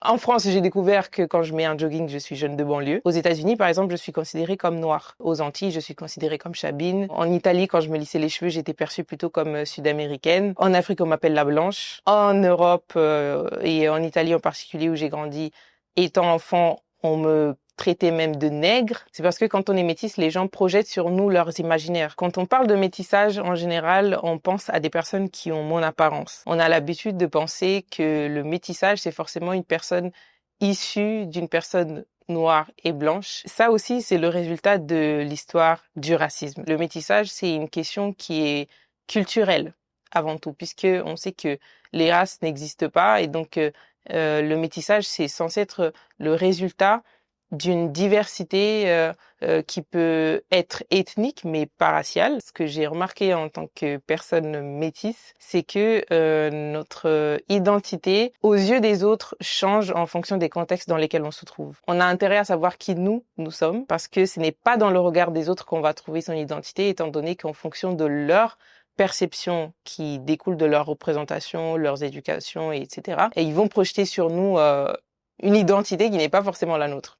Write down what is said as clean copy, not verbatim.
En France, j'ai découvert que quand je mets un jogging, je suis jeune de banlieue. Aux États-Unis, par exemple, je suis considérée comme noire. Aux Antilles, je suis considérée comme chabine. En Italie, quand je me lissais les cheveux, j'étais perçue plutôt comme sud-américaine. En Afrique, on m'appelle la blanche. En Europe et en Italie en particulier où j'ai grandi, étant enfant, on me traitait même de nègre. C'est parce que quand on est métisse, les gens projettent sur nous leurs imaginaires. Quand on parle de métissage, en général, on pense à des personnes qui ont mon apparence. On a l'habitude de penser que le métissage, c'est forcément une personne issue d'une personne noire et blanche. Ça aussi, c'est le résultat de l'histoire du racisme. Le métissage, c'est une question qui est culturelle avant tout, puisque on sait que les races n'existent pas et donc le métissage, c'est censé être le résultat d'une diversité qui peut être ethnique mais pas raciale. Ce que j'ai remarqué en tant que personne métisse, c'est que notre identité aux yeux des autres change en fonction des contextes dans lesquels on se trouve. On a intérêt à savoir qui nous sommes parce que ce n'est pas dans le regard des autres qu'on va trouver son identité, étant donné qu'en fonction de leur perception qui découle de leur représentation, leurs éducations, etc. Et ils vont projeter sur nous une identité qui n'est pas forcément la nôtre.